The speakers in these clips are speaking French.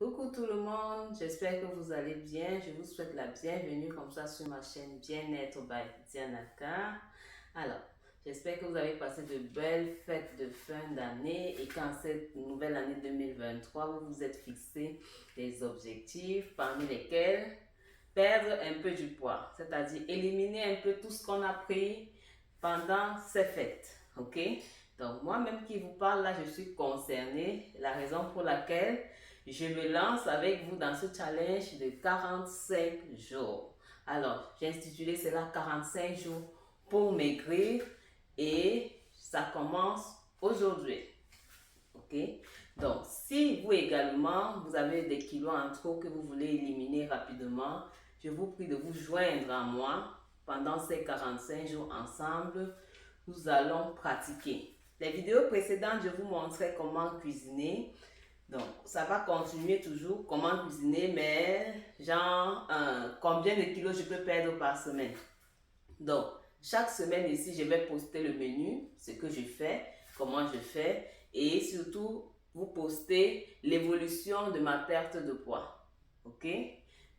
Coucou tout le monde, j'espère que vous allez bien. Je vous souhaite la bienvenue comme ça sur ma chaîne Bien-être by Dianaka. Alors, j'espère que vous avez passé de belles fêtes de fin d'année et qu'en cette nouvelle année 2023, vous vous êtes fixé des objectifs parmi lesquels perdre un peu du poids, c'est-à-dire éliminer un peu tout ce qu'on a pris pendant ces fêtes. Ok? Donc, moi-même qui vous parle là, je suis concernée. La raison pour laquelle je me lance avec vous dans ce challenge de 45 jours. Alors, j'ai intitulé cela 45 jours pour maigrir et ça commence aujourd'hui. Ok? Donc, si vous également, vous avez des kilos en trop que vous voulez éliminer rapidement, je vous prie de vous joindre à moi pendant ces 45 jours ensemble. Nous allons pratiquer. Les vidéos précédentes, je vous montrais comment cuisiner. Donc, ça va continuer toujours, comment cuisiner, mais genre, combien de kilos je peux perdre par semaine. Donc, chaque semaine ici, je vais poster le menu, ce que je fais, comment je fais, et surtout, vous poster l'évolution de ma perte de poids. Ok?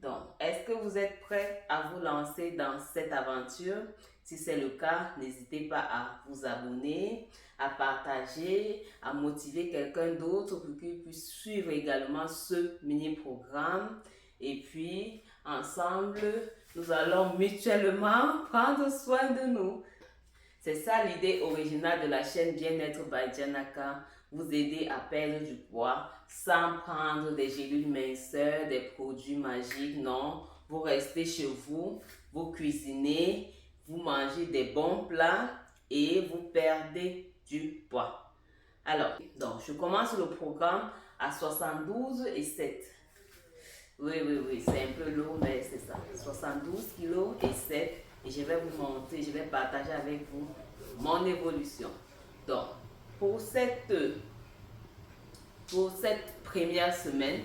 Donc, est-ce que vous êtes prêts à vous lancer dans cette aventure? Si c'est le cas, n'hésitez pas à vous abonner, à partager, à motiver quelqu'un d'autre pour qu'il puisse suivre également ce mini-programme. Et puis, ensemble, nous allons mutuellement prendre soin de nous. C'est ça l'idée originale de la chaîne Bien-être by Janaka, vous aider à perdre du poids sans prendre des gélules minceurs, des produits magiques, non. Vous restez chez vous, vous cuisinez, vous mangez des bons plats et vous perdez du poids. Alors, donc, je commence le programme à 72 et 7. Oui, c'est un peu lourd, mais c'est ça. 72 kilos et 7. Et je vais vous montrer, je vais partager avec vous mon évolution. Donc, pour cette première semaine,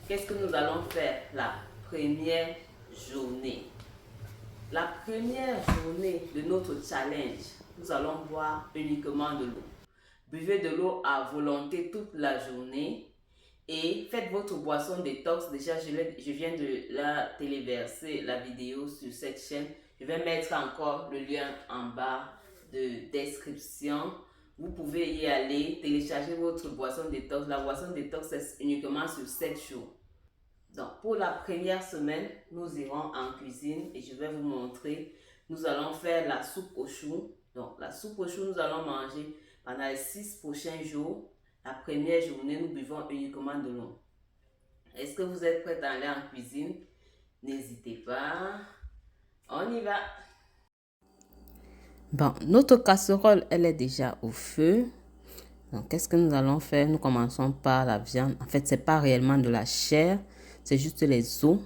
qu'est-ce que nous allons faire la première journée? La première journée de notre challenge, nous allons boire uniquement de l'eau. Buvez de l'eau à volonté toute la journée. Et faites votre boisson détox. Déjà, je viens de la téléverser, la vidéo sur cette chaîne. Je vais mettre encore le lien en bas de description. Vous pouvez y aller, télécharger votre boisson détox. La boisson détox, c'est uniquement sur 7 jours. Donc, pour la première semaine, nous irons en cuisine et je vais vous montrer. Nous allons faire la soupe aux choux. Donc, la soupe aux choux, nous allons manger pendant les 6 prochains jours. La première journée, nous buvons uniquement de l'eau. Est-ce que vous êtes prêts à aller en cuisine? N'hésitez pas. On y va. Bon, notre casserole, elle est déjà au feu. Donc, qu'est-ce que nous allons faire? Nous commençons par la viande. En fait, c'est pas réellement de la chair, c'est juste les os.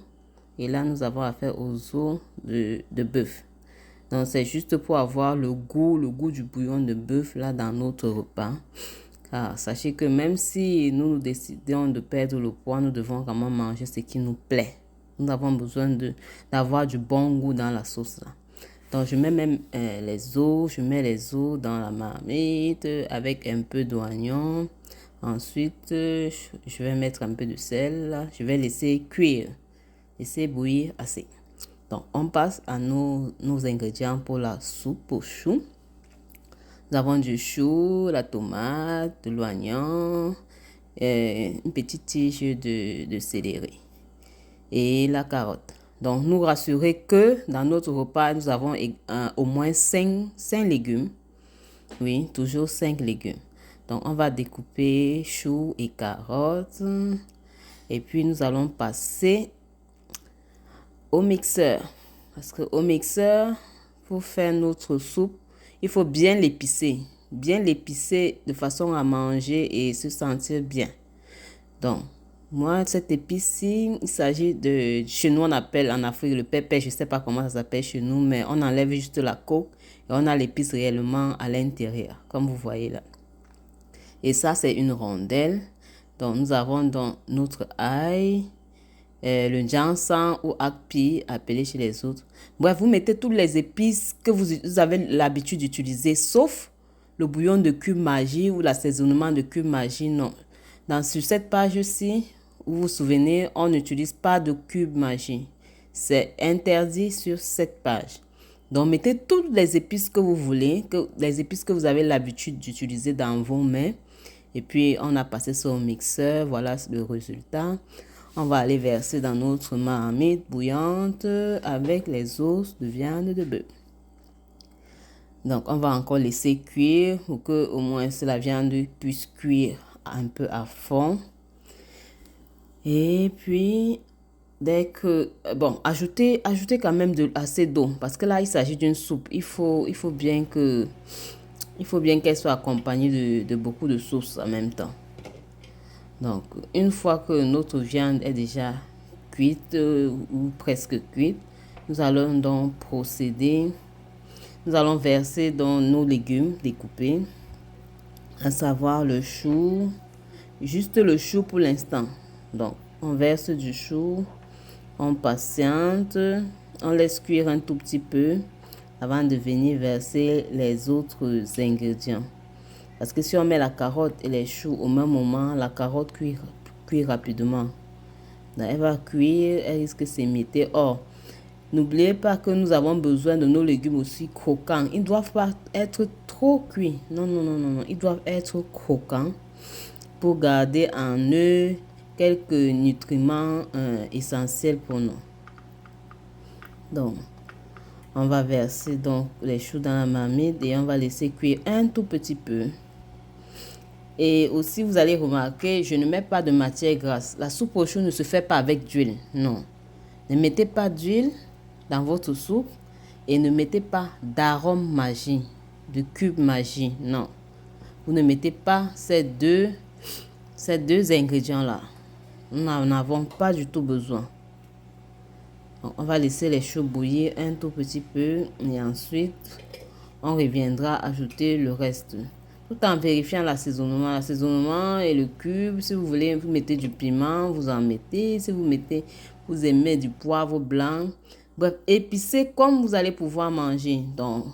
Et là, nous avons affaire aux os de bœuf. Donc, c'est juste pour avoir le goût du bouillon de bœuf là dans notre repas. Car sachez que même si nous décidons de perdre le poids, nous devons vraiment manger ce qui nous plaît. Nous avons besoin d'avoir du bon goût dans la sauce là. Donc, je mets même les os, je mets les os dans la marmite avec un peu d'oignon. Ensuite, je vais mettre un peu de sel. Je vais laisser cuire, laisser bouillir assez. Donc, on passe à nos ingrédients pour la soupe aux choux. Nous avons du chou, la tomate, de l'oignon, une petite tige de céleri et la carotte. Donc, nous rassurer que dans notre repas, nous avons au moins 5 légumes. Oui, toujours 5 légumes. Donc, on va découper choux et carottes. Et puis, nous allons passer au mixeur. Parce qu'au mixeur, pour faire notre soupe, il faut bien l'épicer. Bien l'épicer de façon à manger et se sentir bien. Donc, moi, cette épice-ci, il s'agit de... Chez nous, on appelle en Afrique le pépé. Je ne sais pas comment ça s'appelle chez nous, mais on enlève juste la coque et on a l'épice réellement à l'intérieur, comme vous voyez là. Et ça, c'est une rondelle. Donc, nous avons donc notre ail, le jansan ou akpi appelé chez les autres. Bref, vous mettez toutes les épices que vous avez l'habitude d'utiliser, sauf le bouillon de cube magie ou l'assaisonnement de cube magie, non. Sur cette page-ci, vous vous souvenez, on n'utilise pas de cube Maggi. C'est interdit sur cette page. Donc, mettez toutes les épices que vous voulez, les épices que vous avez l'habitude d'utiliser dans vos mets. Et puis, on a passé ça au mixeur. Voilà le résultat. On va aller verser dans notre marmite bouillante avec les os de viande de bœuf. Donc, on va encore laisser cuire pour que au moins la viande puisse cuire un peu à fond. Et puis, dès que... Bon, ajoutez quand même assez d'eau. Parce que là, il s'agit d'une soupe. Il faut bien qu'elle soit accompagnée de beaucoup de sauce en même temps. Donc, une fois que notre viande est déjà cuite ou presque cuite, nous allons donc procéder. Nous allons verser dans nos légumes découpés, à savoir le chou, juste le chou pour l'instant. Donc, on verse du chou, on patiente, on laisse cuire un tout petit peu avant de venir verser les autres ingrédients. Parce que si on met la carotte et les choux au même moment, la carotte cuit rapidement. Donc, elle va cuire, elle risque de s'émietter. Or, n'oubliez pas que nous avons besoin de nos légumes aussi croquants. Ils ne doivent pas être trop cuits. Non, non, non, non, non. Ils doivent être croquants pour garder en eux quelques nutriments essentiels pour nous. Donc, on va verser donc les choux dans la marmite et on va laisser cuire un tout petit peu. Et aussi, vous allez remarquer, je ne mets pas de matière grasse. La soupe aux choux ne se fait pas avec d'huile. Non. Ne mettez pas d'huile dans votre soupe et ne mettez pas d'arôme Maggi, de cube Maggi. Non. Vous ne mettez pas ces deux ingrédients-là. Nous n'en avons pas du tout besoin. Donc, on va laisser les choux bouillir un tout petit peu et ensuite, on reviendra ajouter le reste. Tout en vérifiant l'assaisonnement. L'assaisonnement et le cube, si vous voulez, vous mettez du piment, vous en mettez. Si vous aimez du poivre blanc. Bref, épicez comme vous allez pouvoir manger. Donc,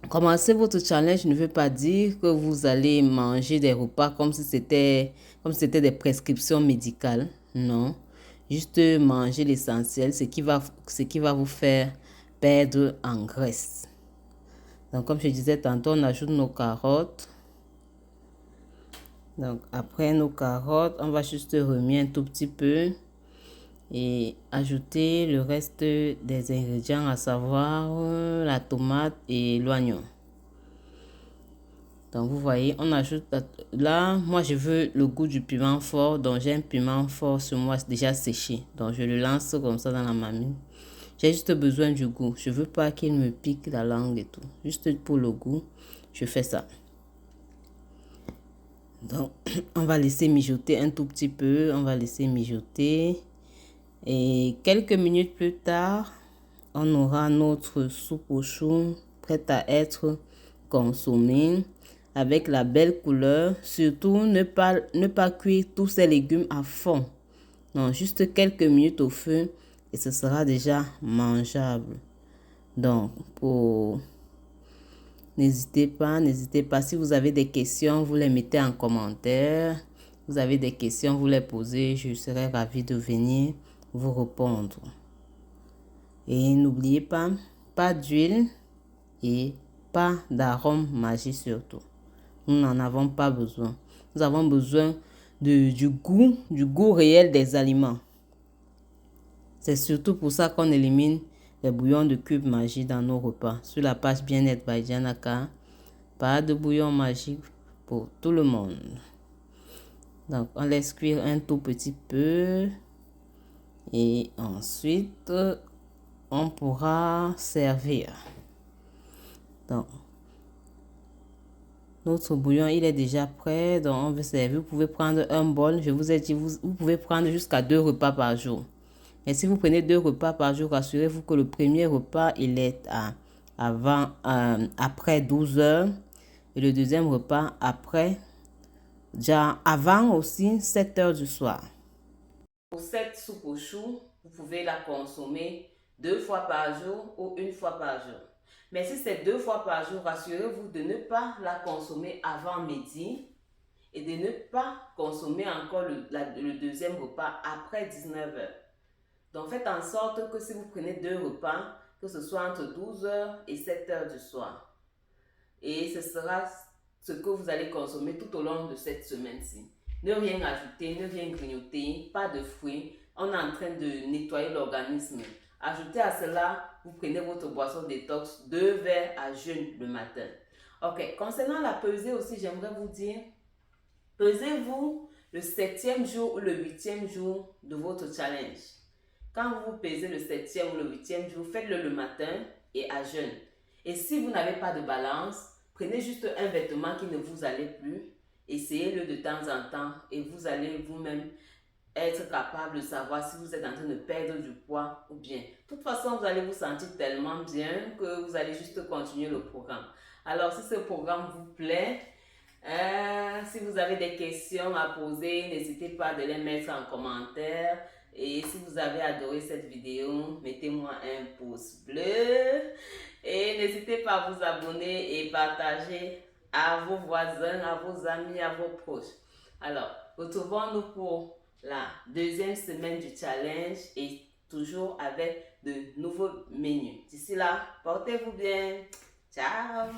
commencer votre challenge ne veut pas dire que vous allez manger des repas comme si c'était des prescriptions médicales. Non. Juste manger l'essentiel, ce qui va vous faire perdre en graisse. Donc, comme je disais tantôt, on ajoute nos carottes. Donc, après nos carottes, on va juste remuer un tout petit peu et ajouter le reste des ingrédients, à savoir la tomate et l'oignon. Donc, vous voyez, on ajoute... Là, moi, je veux le goût du piment fort. Donc, j'ai un piment fort sur moi déjà séché. Donc, je le lance comme ça dans la marmite. J'ai juste besoin du goût. Je veux pas qu'il me pique la langue et tout. Juste pour le goût, je fais ça. Donc, on va laisser mijoter un tout petit peu. On va laisser mijoter. Et quelques minutes plus tard, on aura notre soupe aux choux prête à être consommée avec la belle couleur. Surtout, ne pas cuire tous ces légumes à fond. Non, juste quelques minutes au feu et ce sera déjà mangeable. Donc, n'hésitez pas. Si vous avez des questions, vous les mettez en commentaire. Vous avez des questions, vous les posez. Je serai ravie de venir vous répondre. Et n'oubliez pas d'huile et pas d'arôme Maggi surtout. Nous n'en avons pas besoin. Nous avons besoin du goût réel des aliments. C'est surtout pour ça qu'on élimine les bouillons de cube Maggi dans nos repas. Sur la page Bien-être by Janaka, pas de bouillon Maggi pour tout le monde. Donc, on laisse cuire un tout petit peu. Et ensuite, on pourra servir. Donc, notre bouillon, il est déjà prêt. Donc, on veut servir. Vous pouvez prendre un bol. Je vous ai dit, vous pouvez prendre jusqu'à 2 repas par jour. Et si vous prenez 2 repas par jour, rassurez-vous que le premier repas, il est après 12 heures. Et le deuxième repas, avant aussi 7 heures du soir. Pour cette soupe aux choux, vous pouvez la consommer 2 fois par jour ou 1 fois par jour. Mais si c'est 2 fois par jour, rassurez-vous de ne pas la consommer avant midi et de ne pas consommer encore le deuxième repas après 19h. Donc faites en sorte que si vous prenez 2 repas, que ce soit entre 12h et 7h du soir. Et ce sera ce que vous allez consommer tout au long de cette semaine-ci. Ne rien ajouter, ne rien grignoter, pas de fruits. On est en train de nettoyer l'organisme. Ajoutez à cela, vous prenez votre boisson détox, 2 verres à jeun le matin. Ok, concernant la pesée aussi, j'aimerais vous dire, pesez-vous le 7e jour ou le 8e jour de votre challenge. Quand vous pesez le 7e ou le 8e jour, faites-le le matin et à jeun. Et si vous n'avez pas de balance, prenez juste un vêtement qui ne vous allait plus, essayez-le de temps en temps et vous allez vous-même être capable de savoir si vous êtes en train de perdre du poids ou bien. De toute façon, vous allez vous sentir tellement bien que vous allez juste continuer le programme. Alors, si ce programme vous plaît, si vous avez des questions à poser, n'hésitez pas de les mettre en commentaire. Et si vous avez adoré cette vidéo, mettez-moi un pouce bleu. Et n'hésitez pas à vous abonner et partager à vos voisins, à vos amis, à vos proches. Alors, retrouvons-nous pour la 2e semaine du challenge et toujours avec de nouveaux menus. D'ici là, portez-vous bien. Ciao!